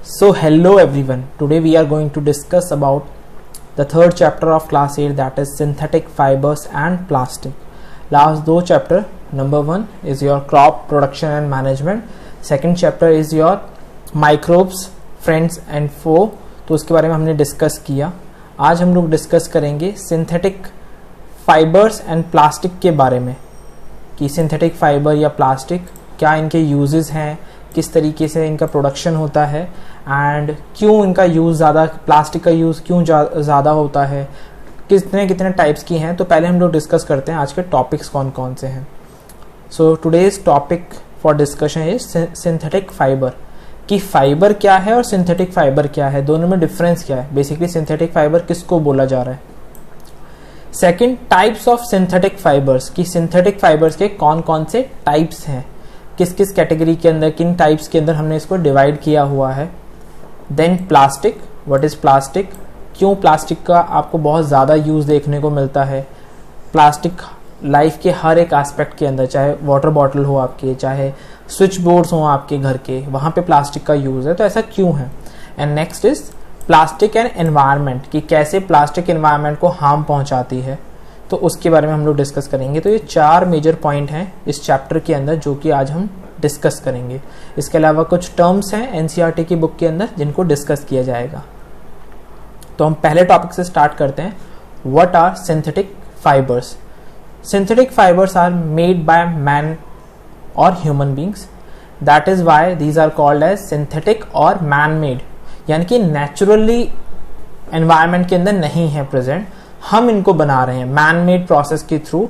So hello everyone, today we are going to discuss about the third chapter of class 8, that is synthetic fibers and plastic. Last दो chapter, number 1 is your crop production and management, second chapter is your microbes, friends and foe, तो उसके बारे में हमने discuss किया. आज हम लोग डिस्कस करेंगे सिंथेटिक फाइबर्स एंड प्लास्टिक के बारे में कि सिंथेटिक फाइबर या प्लास्टिक क्या इनके यूजेस हैं, किस तरीके से इनका प्रोडक्शन होता है एंड क्यों इनका यूज़ ज़्यादा, प्लास्टिक का यूज़ क्यों ज़्यादा होता है, कितने कितने टाइप्स की हैं. तो पहले हम लोग डिस्कस करते हैं आज के टॉपिक्स कौन कौन से हैं. So today's topic for discussion is synthetic fibre, कि फाइबर क्या है और सिंथेटिक फाइबर क्या है, दोनों में डिफरेंस क्या है, बेसिकली सिंथेटिक फाइबर किसको बोला जा रहा है. Second, types of synthetic fibres, कि सिंथेटिक फाइबर्स के कौन कौन से टाइप्स हैं, किस किस कैटेगरी के अंदर, किन टाइप्स के अंदर हमने इसको डिवाइड किया हुआ है. Then plastic, what is plastic, क्यों प्लास्टिक का आपको बहुत ज़्यादा यूज़ देखने को मिलता है. प्लास्टिक लाइफ के हर एक एस्पेक्ट के अंदर, चाहे वाटर बॉटल हो आपके, चाहे स्विच बोर्ड्स हो आपके घर के, वहाँ पे प्लास्टिक का यूज़ है, तो ऐसा क्यों है. And next is plastic and environment, कि कैसे प्लास्टिक एनवायरनमेंट को हार्म पहुँचाती है, तो उसके बारे में हम लोग डिस्कस करेंगे. तो ये 4 मेजर पॉइंट हैं इस चैप्टर के अंदर जो कि आज हम डिस्कस करेंगे. इसके अलावा कुछ टर्म्स हैं एनसीईआरटी की बुक के अंदर जिनको डिस्कस किया जाएगा. तो हम पहले टॉपिक से स्टार्ट करते हैं. What are synthetic fibres. Synthetic fibres are made by man और human beings, that is why these are called as synthetic और मैन मेड, यानी कि नेचुरली एनवायरमेंट के अंदर नहीं है प्रेजेंट, हम इनको बना रहे हैं मैन मेड प्रोसेस के थ्रू.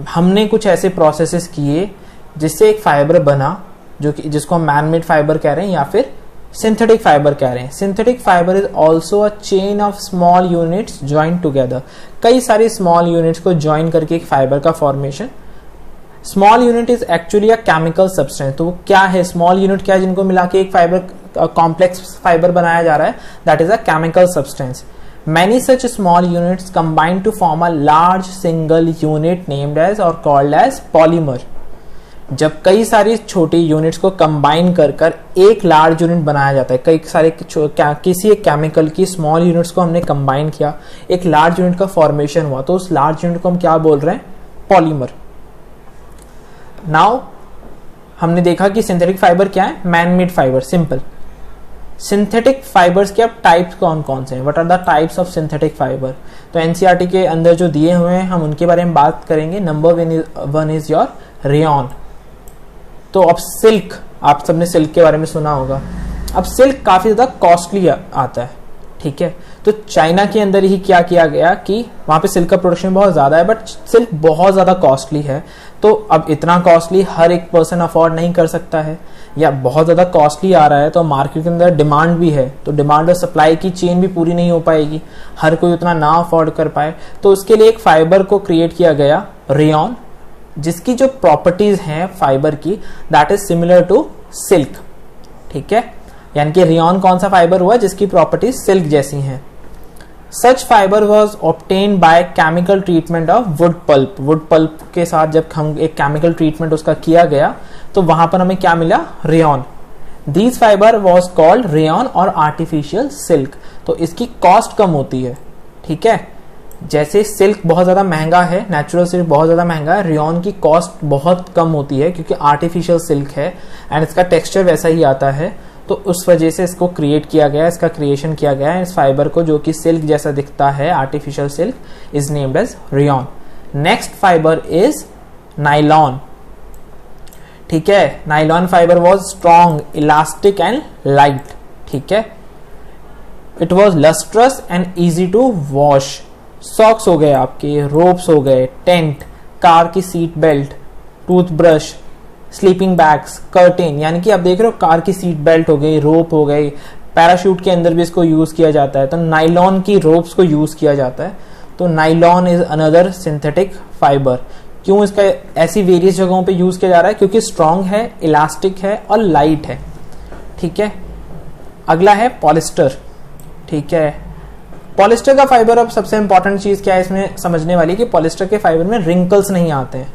हमने कुछ ऐसे प्रोसेसेस किए जिससे एक फाइबर बना, जो कि जिसको हम मैन मेड फाइबर कह रहे हैं या फिर सिंथेटिक फाइबर कह रहे हैं. Synthetic fibre is also a chain of small units join together, कई सारी स्मॉल यूनिट्स को ज्वाइन करके एक फाइबर का formation. Small unit is actually a chemical substance. तो वो क्या है, स्मॉल यूनिट क्या है जिनको मिला के एक फाइबर कॉम्प्लेक्स फाइबर बनाया जा रहा है, that is a chemical substance. Many such small units combine to form a large single unit named as or called as polymer. जब कई सारी छोटी यूनिट्स को कंबाइन कर कर एक लार्ज यूनिट बनाया जाता है, कई सारे किसी एक केमिकल की स्मॉल यूनिट्स को हमने कंबाइन किया, एक लार्ज यूनिट का फॉर्मेशन हुआ, तो उस लार्ज यूनिट को हम क्या बोल रहे हैं, पॉलीमर. नाउ हमने देखा कि सिंथेटिक फाइबर क्या है, man made fibre, simple. Synthetic fibres के अब टाइप्स कौन कौन से हैं, what are the types of synthetic fibre. तो एनसीईआरटी के अंदर जो दिए हुए हैं हम उनके बारे में बात करेंगे. Number 1 is your rayon. तो अब सिल्क, आप सबने सिल्क के बारे में सुना होगा. अब सिल्क काफी ज्यादा कॉस्टली आता है, ठीक है. तो चाइना के अंदर ही क्या किया गया कि वहां पे सिल्क का प्रोडक्शन बहुत ज्यादा है, बट सिल्क बहुत ज्यादा कॉस्टली है. तो अब इतना कॉस्टली हर एक पर्सन अफोर्ड नहीं कर सकता है, या बहुत ज्यादा कॉस्टली आ रहा है, तो मार्केट के अंदर डिमांड भी है, तो डिमांड और सप्लाई की चेन भी पूरी नहीं हो पाएगी, हर कोई उतना ना अफोर्ड कर पाए. तो उसके लिए एक फाइबर को क्रिएट किया गया, रेयॉन, जिसकी जो प्रॉपर्टीज हैं फाइबर की, that is similar to silk, ठीक है. यानी कि रेयॉन कौन सा फाइबर हुआ जिसकी प्रॉपर्टीज सिल्क जैसी हैं. Such fibre was obtain by chemical treatment of wood pulp. Wood pulp के साथ जब हम एक केमिकल ट्रीटमेंट उसका किया गया तो वहां पर हमें क्या मिला, rayon. These fibre was called rayon और आर्टिफिशियल सिल्क. तो इसकी कॉस्ट कम होती है, ठीक है. जैसे सिल्क बहुत ज्यादा महंगा है, नेचुरल सिल्क बहुत ज्यादा महंगा है, रेयॉन की कॉस्ट बहुत कम होती है क्योंकि आर्टिफिशियल सिल्क है एंड इसका टेक्सचर वैसा ही आता है. तो उस वजह से इसको क्रिएट किया गया, इसका क्रिएशन किया गया है. इस फाइबर को जो कि सिल्क जैसा दिखता है, artificial silk, is named as rayon. Next fibre is nylon, ठीक है. Nylon fibre was strong, elastic and light, ठीक है. It was lustrous and easy to wash. Socks हो गए आपके, रोप्स हो गए, टेंट, कार की seat belt, toothbrush, sleeping bags, curtain, यानी कि आप देख रहे हो कार की सीट बेल्ट हो गई, रोप हो गई, पैराशूट के अंदर भी इसको यूज किया जाता है, तो नाइलॉन की रोप्स को यूज किया जाता है. तो nylon is another synthetic fibre. क्यों इसका ऐसी वेरियस जगहों पे यूज किया जा रहा है, क्योंकि स्ट्रॉन्ग है, इलास्टिक है और लाइट है, ठीक है. अगला है पॉलिस्टर, ठीक है. पॉलिस्टर का फाइबर, अब सबसे इंपॉर्टेंट चीज क्या है इसमें समझने वाली, कि पॉलिस्टर के फाइबर में रिंकल्स नहीं आते हैं,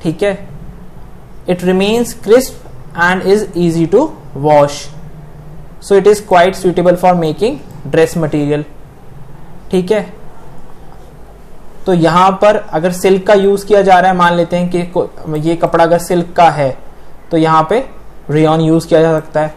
ठीक है. It remains crisp and is easy to wash, so it is quite suitable for making dress material. ठीक है, तो यहां पर अगर सिल्क का यूज किया जा रहा है, मान लेते हैं कि ये कपड़ा अगर सिल्क का है तो यहाँ पे रेयॉन यूज किया जा सकता है।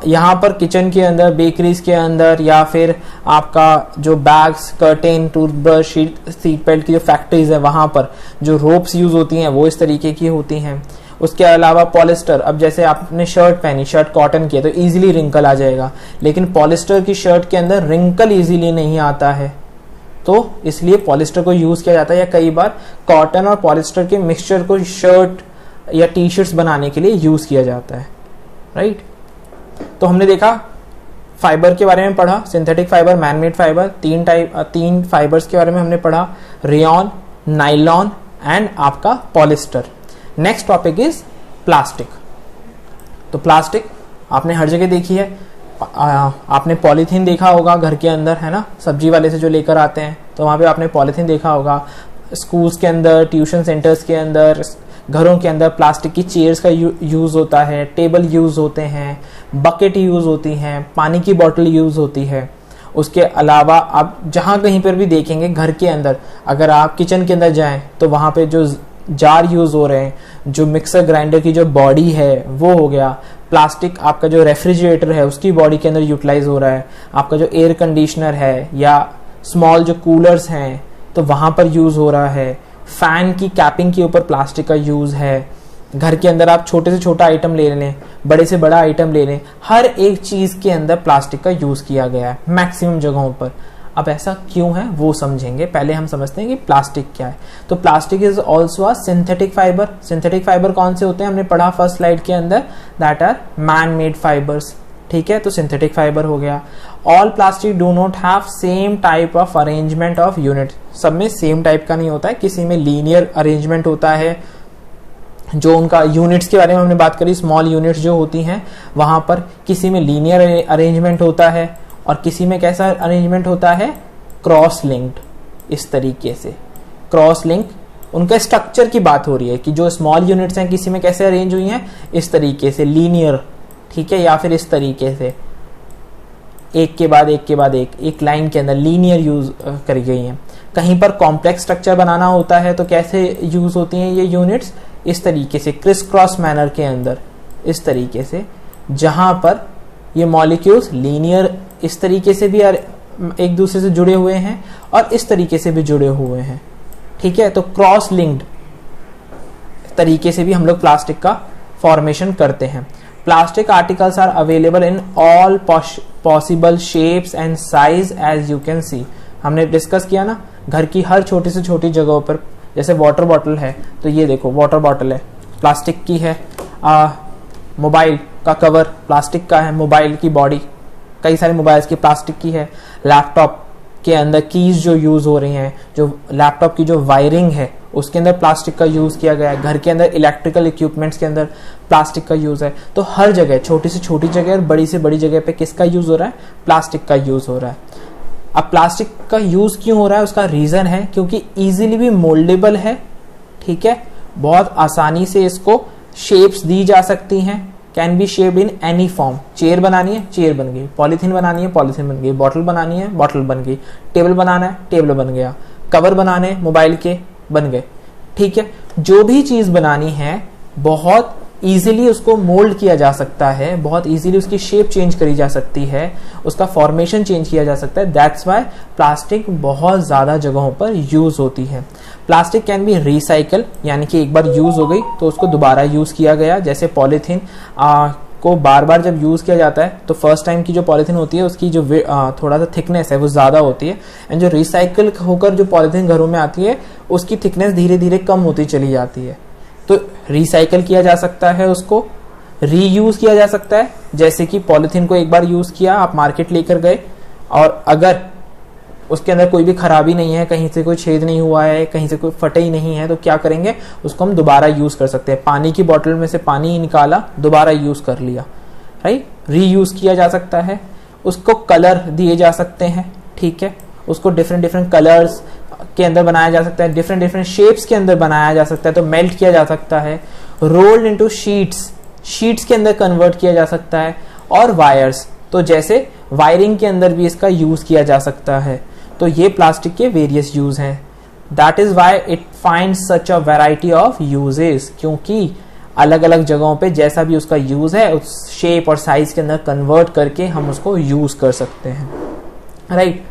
यहाँ पर किचन के अंदर, बेकरीज के अंदर, या फिर आपका जो bags, curtain, toothbrush, seat belt की जो फैक्ट्रीज है वहां पर जो रोप्स यूज होती हैं वो इस तरीके की होती हैं। उसके अलावा पॉलिस्टर, अब जैसे आपने शर्ट पहनी, शर्ट कॉटन की है तो इजीली रिंकल आ जाएगा, लेकिन पॉलिस्टर की शर्ट के अंदर रिंकल इजीली नहीं आता है, तो इसलिए पॉलिस्टर को यूज किया जाता है। या कई बार कॉटन और पॉलिस्टर के मिक्सचर को शर्ट या टी शर्ट्स बनाने के लिए यूज किया जाता है, राइट। तो हमने देखा फाइबर के बारे में पढ़ा, सिंथेटिक फाइबर, मैनमेड फाइबर, तीन फाइबर्स के बारे में हमने पढ़ा, रेयॉन, नाइलॉन एंड आपका polyester. Next topic is plastic. तो प्लास्टिक आपने हर जगह देखी है, आपने पॉलीथीन देखा होगा घर के अंदर, है ना, सब्जी वाले से जो लेकर आते हैं तो वहां पे आपने पॉलीथीन देखा होगा। स्कूल्स के अंदर, ट्यूशन सेंटर्स के अंदर, घरों के अंदर प्लास्टिक की चेयर्स का यूज होता है, टेबल यूज होते हैं, बकेट यूज होती हैं, पानी की बोतल यूज होती है। उसके अलावा आप जहां कहीं पर भी देखेंगे घर के अंदर, अगर आप किचन के अंदर जाएं तो वहां पे जो जार यूज हो रहे हैं, जो मिक्सर ग्राइंडर की जो बॉडी है वो हो गया, प्लास्टिक आपका जो रेफ्रिजरेटर है उसकी बॉडी के अंदर यूटिलाइज हो रहा है, आपका जो एयर कंडीशनर है या स्मॉल जो कूलर्स हैं तो वहां पर यूज हो रहा है, फैन की कैपिंग के ऊपर प्लास्टिक का यूज है। घर के अंदर आप छोटे से छोटा आइटम ले लें, बड़े से बड़ा आइटम ले लें, हर एक चीज के अंदर प्लास्टिक का यूज किया गया है मैक्सिमम जगहों पर। अब ऐसा क्यों है वो समझेंगे, पहले हम समझते हैं कि प्लास्टिक क्या है। तो plastic is also a synthetic fibre. Synthetic fibre कौन से होते हैं, हमने पढ़ा फर्स्ट स्लाइड के अंदर, that are man made fibres. ठीक है, तो सिंथेटिक फाइबर हो गया। All plastic do not have same type of arrangement of unit. सब में सेम टाइप का नहीं होता है, किसी में लीनियर अरेंजमेंट होता है। जो उनका यूनिट्स के बारे में हमने बात करी, स्मॉल यूनिट्स जो होती हैं वहां पर किसी में लीनियर अरेंजमेंट होता है और किसी में कैसा अरेंजमेंट होता है, क्रॉस लिंक्ड। इस तरीके से क्रॉस लिंक, उनका स्ट्रक्चर की बात हो रही है कि जो स्मॉल यूनिट्स हैं किसी में कैसे अरेंज हुई हैं, इस तरीके से लीनियर, ठीक है, या फिर इस तरीके से एक के बाद एक लाइन के अंदर लीनियर यूज करी गई हैं। कहीं पर कॉम्प्लेक्स स्ट्रक्चर बनाना होता है तो कैसे यूज होती हैं ये यूनिट्स, इस तरीके से क्रिस क्रॉस मैनर के अंदर, इस तरीके से, जहां पर ये मॉलिक्यूल्स लीनियर इस तरीके से भी एक दूसरे से जुड़े हुए हैं और इस तरीके से भी जुड़े हुए हैं। ठीक है, तो क्रॉस लिंक्ड तरीके से भी हम लोग प्लास्टिक का फॉर्मेशन करते हैं। Plastic articles are available in all possible shapes and size as you can see. हमने डिस्कस किया ना, घर की हर छोटी से छोटी जगहों पर, जैसे वाटर बॉटल है तो ये देखो वाटर बॉटल है, प्लास्टिक की है। मोबाइल का कवर प्लास्टिक का है, मोबाइल की बॉडी कई सारे मोबाइल्स की प्लास्टिक की है। लैपटॉप के अंदर कीज जो यूज हो रही हैं, जो लैपटॉप की जो वायरिंग है उसके अंदर प्लास्टिक का यूज किया गया है। घर के अंदर इलेक्ट्रिकल इक्विपमेंट्स के अंदर प्लास्टिक का यूज है। तो हर जगह, छोटी से छोटी जगह और बड़ी से बड़ी जगह पे किसका यूज हो रहा है, प्लास्टिक का यूज हो रहा है। अब प्लास्टिक का यूज क्यों हो रहा है, उसका रीजन है क्योंकि इजीली भी मोल्डेबल है। ठीक है, बहुत आसानी से इसको शेप्स दी जा सकती हैं, can be shaped in any form. Chair बनानी है, चेयर बन गई, पॉलीथीन बनानी है, पॉलीथीन बन गई, बॉटल बनानी है, बॉटल बन गई, टेबल बनाना है, टेबल बन गया, कवर बनाने मोबाइल के बन गए। ठीक है, जो भी चीज बनानी है बहुत इजीली उसको मोल्ड किया जा सकता है, बहुत इजीली उसकी शेप चेंज करी जा सकती है, उसका फॉर्मेशन चेंज किया जा सकता है। दैट्स वाई प्लास्टिक बहुत ज्यादा जगहों पर यूज होती है। प्लास्टिक कैन बी रिसाइकल, यानी कि एक बार यूज हो गई तो उसको दोबारा यूज किया गया। जैसे पॉलीथीन को बार बार जब यूज किया जाता है तो फर्स्ट टाइम की जो पॉलीथीन होती है उसकी जो थोड़ा सा थिकनेस है वो ज्यादा होती है, एंड जो रिसाइकल होकर जो पॉलीथीन घरों में आती है उसकी थिकनेस धीरे धीरे कम होती चली जाती है। तो रिसाइकल किया जा सकता है, उसको रीयूज किया जा सकता है। जैसे कि पॉलीथीन को एक बार यूज किया, आप मार्केट लेकर गए और अगर उसके अंदर कोई भी खराबी नहीं है, कहीं से कोई छेद नहीं हुआ है, कहीं से कोई फटे ही नहीं है, तो क्या करेंगे, उसको हम दोबारा यूज कर सकते हैं। पानी की बोतल में से पानी निकाला, दोबारा यूज कर लिया, राइट, रीयूज किया जा सकता है। उसको कलर दिए जा सकते हैं, ठीक है, उसको डिफरेंट डिफरेंट कलर्स के अंदर बनाया जा सकता है, डिफरेंट डिफरेंट शेप्स के अंदर बनाया जा सकता है, तो मेल्ट किया जा सकता है। रोल्ड इनटू शीट्स, शीट्स के अंदर कन्वर्ट किया जा सकता है, और वायर्स, तो जैसे वायरिंग के अंदर भी इसका यूज किया जा सकता है। तो ये प्लास्टिक के वेरियस यूज हैं। That is why it finds such a variety of uses, क्योंकि अलग अलग जगहों पे जैसा भी उसका यूज है उस शेप और साइज के अंदर कन्वर्ट करके हम उसको यूज कर सकते हैं, right.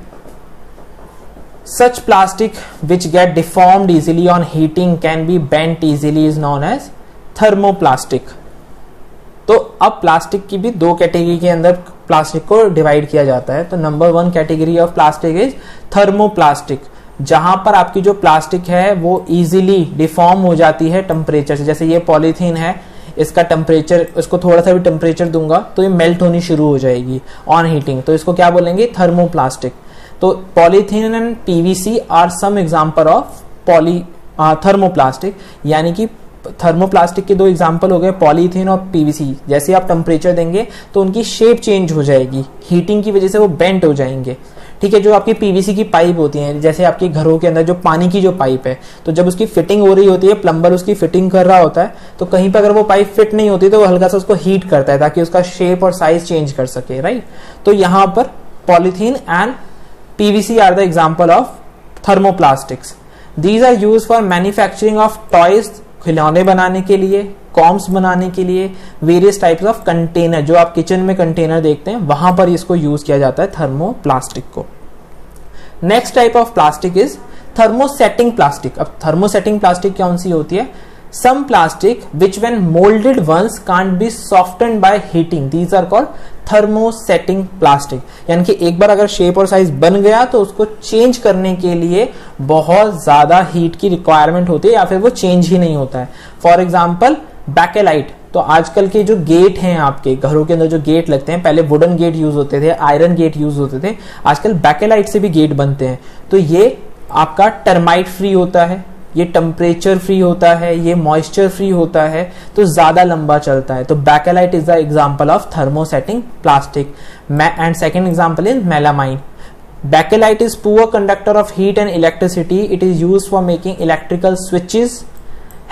Such plastic which get deformed easily on heating can be bent easily is known as thermoplastic। तो अब प्लास्टिक की भी दो कैटेगरी के अंदर प्लास्टिक को डिवाइड किया जाता है। तो number 1 category of plastic is thermoplastic, जहां पर आपकी जो प्लास्टिक है वो इजीली डिफॉर्म हो जाती है टेम्परेचर से। जैसे ये पॉलीथीन है, इसका टेम्परेचर, इसको थोड़ा सा भी टेम्परेचर दूंगा तो ये मेल्ट होनी शुरू हो जाएगी ऑन हीटिंग, तो इसको क्या बोलेंगे, थर्मोप्लास्टिक। तो polythene and PVC are some example of thermoplastic, यानी कि थर्मोप्लास्टिक के दो एग्जांपल हो गए पॉलीथीन और पीवीसी। जैसे आप टेम्परेचर देंगे तो उनकी शेप चेंज हो जाएगी, हीटिंग की वजह से वो बेंट हो जाएंगे, ठीक है। जो आपकी पीवीसी की पाइप होती है, जैसे आपके घरों के अंदर जो पानी की जो पाइप है, तो जब उसकी फिटिंग हो रही होती है, प्लम्बर उसकी फिटिंग कर रहा होता है, तो कहीं पर अगर वो पाइप फिट नहीं होती तो वो हल्का सा उसको हीट करता है ताकि उसका शेप और साइज चेंज कर सके, राइट। तो यहाँ पर polythene and PVC are the example of thermoplastics. These are used for manufacturing of toys, खिलौने बनाने के लिए, कॉम्स बनाने के लिए, वेरियस टाइप्स ऑफ कंटेनर, जो आप किचन में कंटेनर देखते हैं वहां पर इसको यूज किया जाता है थर्मोप्लास्टिक को। Next type of plastic is thermosetting plastic. अब थर्मोसेटिंग प्लास्टिक कौन सी होती है, some plastic which when molded once can't be softened by heating, these are called thermosetting plastic। यानी कि एक बार अगर शेप और साइज बन गया तो उसको चेंज करने के लिए बहुत ज्यादा हीट की रिक्वायरमेंट होती है या फिर वो चेंज ही नहीं होता है। फॉर एग्जाम्पल बैकेलाइट, तो आजकल के जो गेट हैं आपके घरों के अंदर जो गेट लगते हैं, पहले वुडन गेट यूज होते थे, आयरन गेट यूज होते थे, आजकल बैकेलाइट से भी गेट बनते हैं। तो ये आपका टर्माइट फ्री होता है, ये टेम्परेचर फ्री होता है, ये मॉइस्चर फ्री होता है, तो ज्यादा लंबा चलता है। तो Bakelite is the example of thermosetting plastic. And second example is melamine. Bakelite is poor conductor of heat and electricity. It is used for making electrical switches,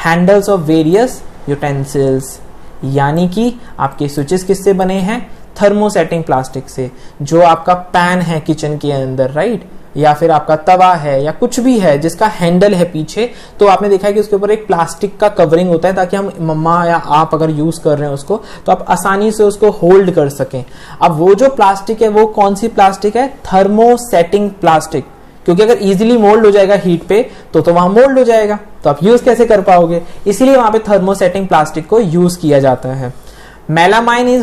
handles of various utensils. यानी कि आपके switches किससे बने हैं, thermosetting plastic से। जो आपका pan है किचन के अंदर, राइट, या फिर आपका तवा है या कुछ भी है जिसका हैंडल है पीछे, तो आपने देखा है कि उसके ऊपर एक प्लास्टिक का कवरिंग होता है ताकि हम मम्मा या आप अगर यूज कर रहे हैं उसको तो आप आसानी से उसको होल्ड कर सकें। अब वो जो प्लास्टिक है वो कौन सी प्लास्टिक है, थर्मोसेटिंग प्लास्टिक। क्योंकि अगर इजीली मोल्ड हो जाएगा हीट पे तो वहां मोल्ड हो जाएगा, तो आप यूज कैसे कर पाओगे, इसीलिए वहां पे थर्मोसेटिंग प्लास्टिक को यूज किया जाता है। Melamine is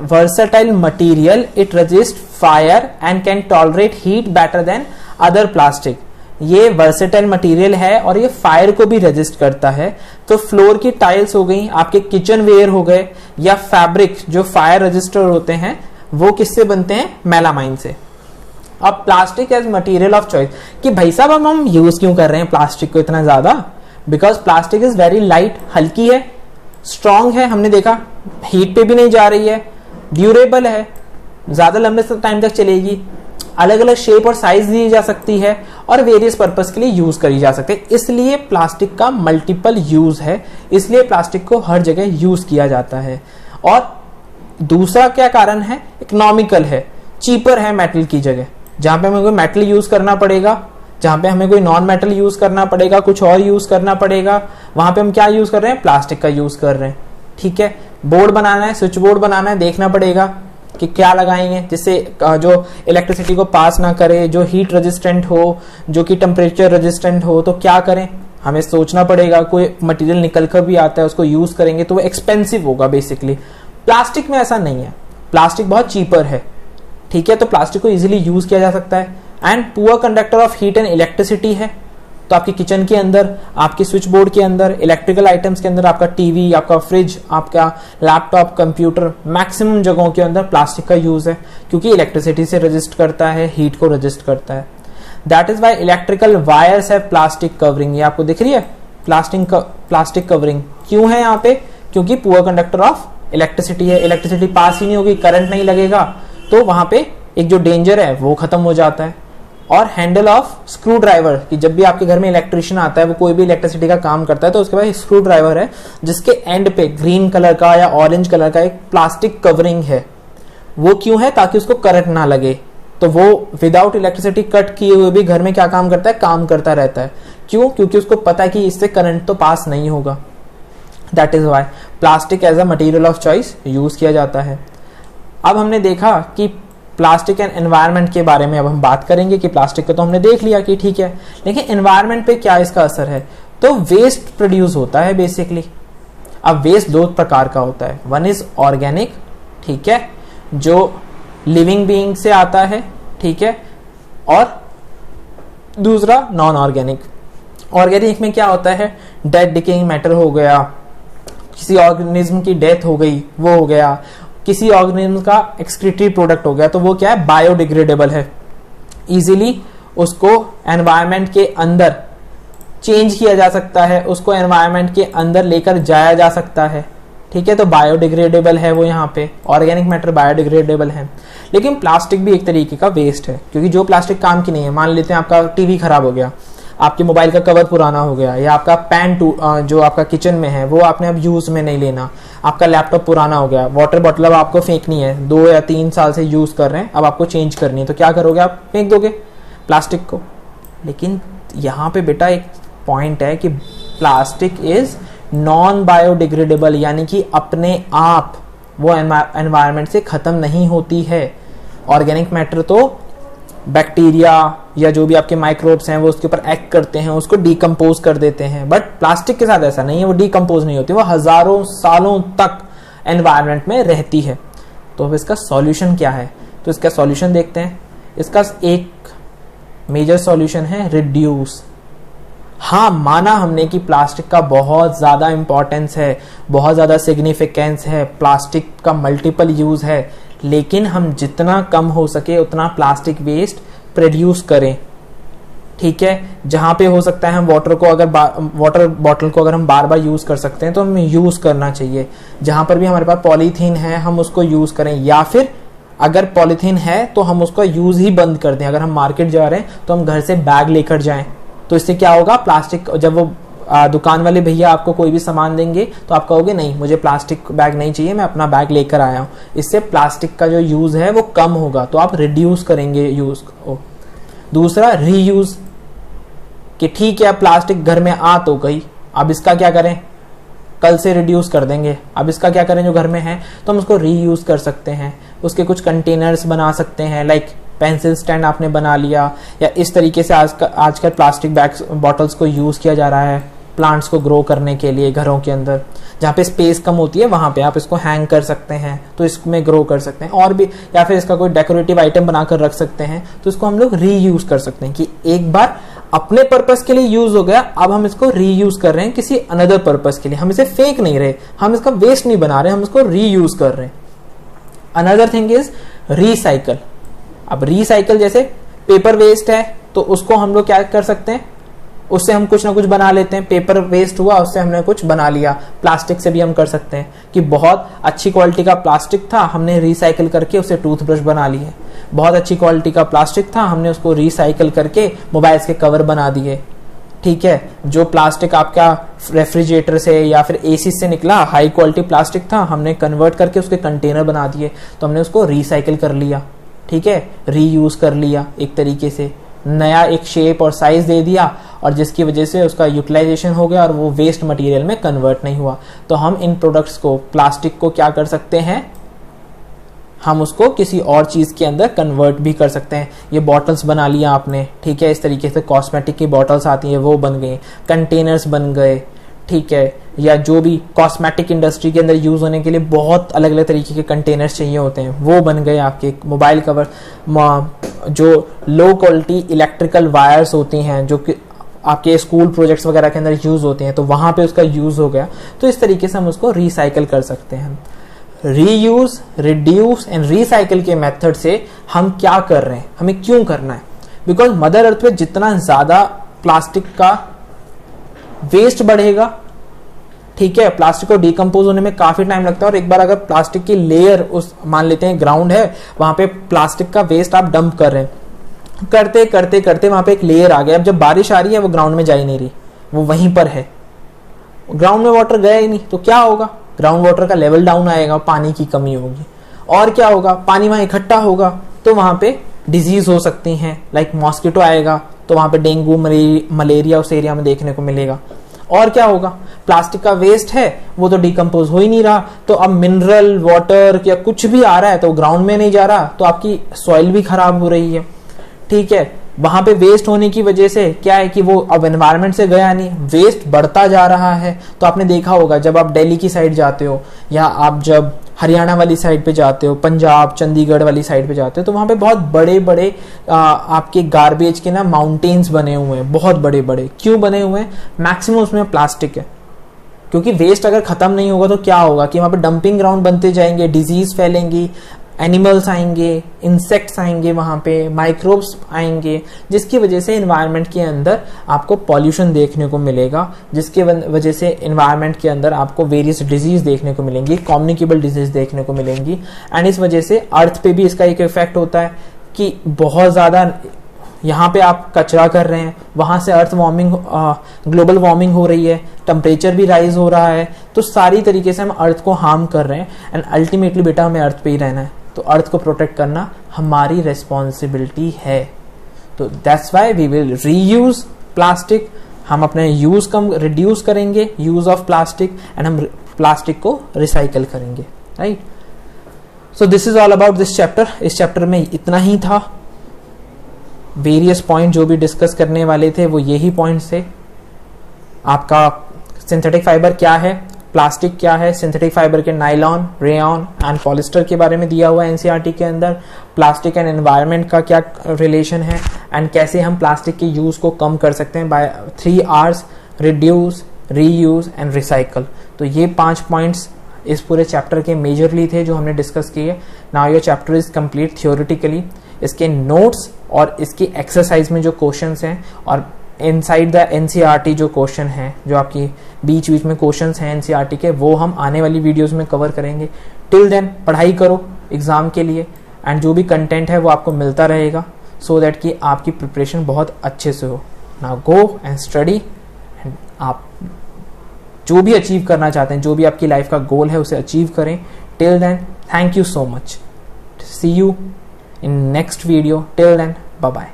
versatile material. It resists fire and can tolerate heat better than other plastic. ये versatile material है और ये फायर को भी रेजिस्ट करता है। तो फ्लोर की टाइल्स हो गई, आपके किचन वेयर हो गए, या फैब्रिक जो फायर रेजिस्टर होते हैं वो किससे बनते हैं, मेलामाइन से। अब plastic as material of choice, कि भाई साहब अब हम यूज क्यों कर रहे हैं प्लास्टिक को इतना ज्यादा, because plastic is very light, हल्की है, स्ट्रॉन्ग है, हमने देखा हीट पे भी नहीं जा रही है, ड्यूरेबल है, ज्यादा लंबे टाइम तक चलेगी, अलग अलग शेप और साइज दी जा सकती है और वेरियस पर्पस के लिए यूज करी जा सकती है। इसलिए प्लास्टिक का मल्टीपल यूज है, इसलिए प्लास्टिक को हर जगह यूज किया जाता है। और दूसरा क्या कारण है, इकोनॉमिकल है, चीपर है मेटल की जगह। जहां पे हमें कोई मेटल यूज करना पड़ेगा, जहां पे हमें कोई नॉन मेटल यूज करना पड़ेगा, कुछ और यूज करना पड़ेगा, वहां पे हम क्या यूज कर रहे हैं, प्लास्टिक का यूज कर रहे हैं, ठीक है। बोर्ड बनाना है, स्विच बोर्ड बनाना है, देखना पड़ेगा कि क्या लगाएंगे जिससे जो इलेक्ट्रिसिटी को पास ना करे, जो हीट रेजिस्टेंट हो, जो कि टेम्परेचर रेजिस्टेंट हो, तो क्या करें, हमें सोचना पड़ेगा। कोई मटेरियल निकल कर भी आता है, उसको यूज करेंगे तो वो एक्सपेंसिव होगा बेसिकली। प्लास्टिक में ऐसा नहीं है, प्लास्टिक बहुत चीपर है, ठीक है। तो प्लास्टिक को इजीली यूज किया जा सकता है and poor conductor of heat and electricity है। तो आपके किचन के अंदर, आपके स्विच बोर्ड के अंदर, इलेक्ट्रिकल आइटम्स के अंदर, आपका टीवी, आपका फ्रिज, आपका लैपटॉप, कंप्यूटर, मैक्सिमम जगहों के अंदर प्लास्टिक का यूज है क्योंकि इलेक्ट्रिसिटी से रेजिस्ट करता है, हीट को रेजिस्ट करता है। That is why electrical wires है प्लास्टिक कवरिंग। ये आपको दिख रही है प्लास्टिक कवरिंग क्यों है यहाँ पे, क्योंकि पुअर कंडक्टर ऑफ इलेक्ट्रिसिटी है, इलेक्ट्रिसिटी पास ही नहीं होगी, करंट नहीं लगेगा, तो वहां पे एक जो डेंजर है वो खत्म हो जाता है। और हैंडल ऑफ स्क्रू ड्राइवर, कि जब भी आपके घर में इलेक्ट्रिशियन आता है, वो कोई भी इलेक्ट्रिसिटी का काम करता है, तो उसके पास स्क्रू ड्राइवर है जिसके एंड पे ग्रीन कलर का या ऑरेंज कलर का एक प्लास्टिक कवरिंग है। वो क्यों है? ताकि उसको करंट ना लगे। तो वो विदाउट इलेक्ट्रिसिटी कट किए हुए भी घर में क्या काम करता है? काम करता रहता है। क्यों? क्योंकि उसको पता है कि इससे करंट तो पास नहीं होगा। That is why plastic as a material of choice use किया जाता है। अब हमने देखा कि प्लास्टिक एंड एनवायरनमेंट के बारे में अब हम बात करेंगे कि प्लास्टिक को तो हमने देख लिया कि ठीक है, लेकिन एनवायरनमेंट पे क्या इसका असर है। तो वेस्ट प्रोड्यूस होता है बेसिकली। अब वेस्ट दो प्रकार का होता है, वन इज ऑर्गेनिक, ठीक है, जो लिविंग बीइंग से आता है, ठीक है, और दूसरा नॉन ऑर्गेनिक। ऑर्गेनिक में क्या होता है? डेड डिकेइंग मैटर हो गया, किसी ऑर्गेनिज्म की डेथ हो गई वो हो गया, किसी ऑर्गेनिज्म का एक्सक्रीटरी प्रोडक्ट हो गया, तो वो क्या है? बायोडिग्रेडेबल है, इजीली उसको एनवायरनमेंट के अंदर चेंज किया जा सकता है, उसको एनवायरनमेंट के अंदर लेकर जाया जा सकता है, ठीक है। तो बायोडिग्रेडेबल है वो, यहाँ पे ऑर्गेनिक मैटर बायोडिग्रेडेबल है। लेकिन प्लास्टिक भी एक तरीके का वेस्ट है, क्योंकि जो प्लास्टिक काम की नहीं है, मान लेते हैं आपका टीवी खराब हो गया, आपके मोबाइल का कवर पुराना हो गया, या आपका पैन जो आपका किचन में है वो आपने अब यूज में नहीं लेना, आपका लैपटॉप पुराना हो गया, वाटर बॉटल अब आपको फेंकनी है, 2 या 3 साल से यूज कर रहे हैं, अब आपको चेंज करनी है, तो क्या करोगे? आप फेंक दोगे प्लास्टिक को। लेकिन यहाँ पे बेटा एक पॉइंट है कि प्लास्टिक इज नॉन बायोडिग्रेडेबल, यानी कि अपने आप वो एनवायरनमेंट से खत्म नहीं होती है। ऑर्गेनिक मैटर तो बैक्टीरिया या जो भी आपके माइक्रोब्स हैं वो उसके ऊपर एक्ट करते हैं, उसको डिकम्पोज कर देते हैं, बट प्लास्टिक के साथ ऐसा नहीं है, वो डिकम्पोज नहीं होती, वो हजारों सालों तक एनवायरनमेंट में रहती है। तो अब इसका सॉल्यूशन क्या है? तो इसका सॉल्यूशन देखते हैं। इसका एक मेजर सॉल्यूशन है रिड्यूस। हाँ, माना हमने कि प्लास्टिक का बहुत ज्यादा इंपॉर्टेंस है, बहुत ज्यादा सिग्निफिकेंस है, प्लास्टिक का मल्टीपल यूज है, लेकिन हम जितना कम हो सके उतना प्लास्टिक वेस्ट प्रोड्यूस करें, ठीक है। जहां पे हो सकता है हम वाटर बॉटल को अगर हम बार बार यूज कर सकते हैं तो हमें यूज करना चाहिए। जहां पर भी हमारे पास पॉलीथीन है हम उसको यूज करें, या फिर अगर पॉलीथीन है तो हम उसका यूज ही बंद कर दें। अगर हम मार्केट जा रहे हैं तो हम घर से बैग लेकर जाएं, तो इससे क्या होगा? प्लास्टिक, जब वो दुकान वाले भैया आपको कोई भी सामान देंगे तो आप कहोगे नहीं मुझे प्लास्टिक बैग नहीं चाहिए, मैं अपना बैग लेकर आया हूं। इससे प्लास्टिक का जो यूज है वो कम होगा, तो आप रिड्यूस करेंगे यूज को। दूसरा रीयूज, कि ठीक है अब प्लास्टिक घर में आ तो गई, अब इसका क्या करें? कल से रिड्यूस कर देंगे, अब इसका क्या करें? जो घर में है तो हम उसको रीयूज कर सकते हैं, उसके कुछ कंटेनर्स बना सकते हैं, लाइक पेंसिल स्टैंड आपने बना लिया, या इस तरीके से आजकल प्लास्टिक बैग्स बॉटल्स को यूज किया जा रहा है प्लांट्स को ग्रो करने के लिए। घरों के अंदर जहाँ पे स्पेस कम होती है वहां पे आप इसको हैंग कर सकते हैं, तो इसमें ग्रो कर सकते हैं। और भी, या फिर इसका कोई डेकोरेटिव आइटम बनाकर रख सकते हैं, तो इसको हम लोग रीयूज कर सकते हैं कि एक बार अपने पर्पस के लिए यूज हो गया, अब हम इसको रीयूज कर रहे हैं किसी अनदर पर्पस के लिए। हम इसे फेंक नहीं रहे, हम इसका वेस्ट नहीं बना रहे, हम इसको रीयूज कर रहे हैं। Another thing is recycle. अब रिसाइकल जैसे पेपर वेस्ट है तो उसको हम लोग क्या कर सकते हैं? उससे हम कुछ ना कुछ बना लेते हैं। पेपर वेस्ट हुआ, उससे हमने कुछ बना लिया। प्लास्टिक से भी हम कर सकते हैं कि बहुत अच्छी क्वालिटी का प्लास्टिक था, हमने रिसाइकल करके उसे टूथब्रश बना लिए। बहुत अच्छी क्वालिटी का प्लास्टिक था, हमने उसको रिसाइकल करके मोबाइल्स के कवर बना दिए, ठीक है। जो प्लास्टिक आपका रेफ्रिजरेटर से या फिर एसी से निकला, हाई क्वालिटी प्लास्टिक था, हमने कन्वर्ट करके उसके कंटेनर बना दिए, तो हमने उसको रिसाइकिल कर लिया, ठीक है, रीयूज कर लिया, एक तरीके से नया एक शेप और साइज दे दिया, और जिसकी वजह से उसका यूटिलाइजेशन हो गया और वो वेस्ट मटेरियल में कन्वर्ट नहीं हुआ। तो हम इन प्रोडक्ट्स को, प्लास्टिक को क्या कर सकते हैं? हम उसको किसी और चीज के अंदर कन्वर्ट भी कर सकते हैं। ये बॉटल्स बना लिया आपने, ठीक है, इस तरीके से कॉस्मेटिक की बॉटल्स आती है वो बन गई, कंटेनर्स बन गए, ठीक है, या जो भी कॉस्मेटिक इंडस्ट्री के अंदर यूज होने के लिए बहुत अलग अलग तरीके के कंटेनर्स चाहिए होते हैं वो बन गए। आपके मोबाइल कवर, जो लो क्वालिटी इलेक्ट्रिकल वायर्स होती हैं जो कि आपके स्कूल प्रोजेक्ट्स वगैरह के अंदर यूज होते हैं, तो वहां पे उसका यूज हो गया। तो इस तरीके से हम उसको रिसाइकल कर सकते हैं। रीयूज, रिड्यूस एंड रिसाइकल के मेथड से हम क्या कर रहे हैं, हमें क्यों करना है? बिकॉज मदर अर्थ पे जितना ज्यादा प्लास्टिक का वेस्ट बढ़ेगा, ठीक है, प्लास्टिक को डिकम्पोज होने में काफी टाइम लगता है, और एक बार अगर प्लास्टिक की लेयर, उस मान लेते हैं ग्राउंड है, वहां पे प्लास्टिक का वेस्ट आप डंप कर रहे हैं, करते करते करते वहां पे एक लेयर आ गया। अब जब बारिश आ रही है वो ग्राउंड में जा ही नहीं रही, वो वहीं पर है, ग्राउंड में वाटर गया ही नहीं, तो क्या होगा, ग्राउंड वाटर का लेवल डाउन आएगा, पानी की कमी होगी। और क्या होगा, पानी वहां इकट्ठा होगा तो वहां पे डिजीज हो सकती हैं, लाइक मॉस्किटो आएगा तो वहां पे डेंगू मलेरिया उस एरिया में देखने को मिलेगा। और क्या होगा, प्लास्टिक का वेस्ट है वो तो डिकम्पोज हो ही नहीं रहा, तो अब मिनरल वाटर या कुछ भी आ रहा है तो ग्राउंड में नहीं जा रहा, तो आपकी सॉइल भी खराब हो रही है। ठीक है, वहां पे वेस्ट होने की वजह से क्या है कि वो अब एनवायरनमेंट से गया नहीं, वेस्ट बढ़ता जा रहा है। तो आपने देखा होगा जब आप दिल्ली की साइड जाते हो या आप जब हरियाणा वाली साइड पे जाते हो, पंजाब चंडीगढ़ वाली साइड पे जाते हो, तो वहां पे बहुत बड़े बड़े आपके गार्बेज के ना माउंटेन्स बने हुए हैं, बहुत बड़े बड़े। क्यों बने हुए हैं, मैक्सिमम उसमें प्लास्टिक है, क्योंकि वेस्ट अगर खत्म नहीं होगा तो क्या होगा कि वहां पे डंपिंग ग्राउंड बनते जाएंगे, डिजीज फैलेंगी, एनिमल्स आएंगे, इंसेक्ट्स आएंगे, वहां पे माइक्रोब्स आएंगे, जिसकी वजह से एनवायरनमेंट के अंदर आपको पॉल्यूशन देखने को मिलेगा, जिसके वजह से एनवायरनमेंट के अंदर आपको वेरियस डिजीज देखने को मिलेंगी, कम्युनिकेबल डिजीज देखने को मिलेंगी। एंड इस वजह से अर्थ पे भी इसका एक इफेक्ट होता है कि बहुत ज्यादा यहाँ पे आप कचरा कर रहे हैं, वहां से अर्थ वार्मिंग, ग्लोबल वार्मिंग हो रही है, टेम्परेचर भी राइज हो रहा है, तो सारी तरीके से हम अर्थ को हार्म कर रहे हैं। एंड अल्टीमेटली बेटा हमें अर्थ पे ही रहना है, तो अर्थ को प्रोटेक्ट करना हमारी रेस्पॉन्सिबिलिटी है। तो that's why we will reuse plastic, हम अपने यूज कम रिड्यूस करेंगे, यूज ऑफ प्लास्टिक, एंड हम प्लास्टिक को रिसाइकल करेंगे, right. So this is all about this chapter. इस चैप्टर में इतना ही था, वेरियस पॉइंट जो भी डिस्कस करने वाले थे वो यही पॉइंट्स थे। आपका सिंथेटिक फाइबर क्या है, प्लास्टिक क्या है, सिंथेटिक फाइबर के नाइलॉन, रेयॉन एंड पॉलिस्टर के बारे में दिया हुआ है एनसीईआरटी के अंदर। प्लास्टिक एंड एनवायरनमेंट का क्या रिलेशन है, एंड कैसे हम प्लास्टिक के यूज को कम कर सकते हैं by 3 Rs, reduce, reuse and recycle. तो ये 5 पॉइंट्स इस पूरे चैप्टर के मेजरली थे जो हमने डिस्कस किए। Now your chapter is complete theoretically. इसके नोट्स और इसकी एक्सरसाइज में जो क्वेश्चंस हैं और इनसाइड द एनसीईआरटी जो क्वेश्चन हैं, जो आपकी बीच बीच में क्वेश्चंस हैं एनसीईआरटी के, वो हम आने वाली वीडियोस में कवर करेंगे। टिल देन पढ़ाई करो एग्जाम के लिए, एंड जो भी कंटेंट है वो आपको मिलता रहेगा, सो दैट कि आपकी प्रिपरेशन बहुत अच्छे से हो। Now go and study, and आप जो भी अचीव करना चाहते हैं, जो भी आपकी लाइफ का गोल है उसे अचीव करें। Till then thank you so much, see you in next video. Till then, bye bye.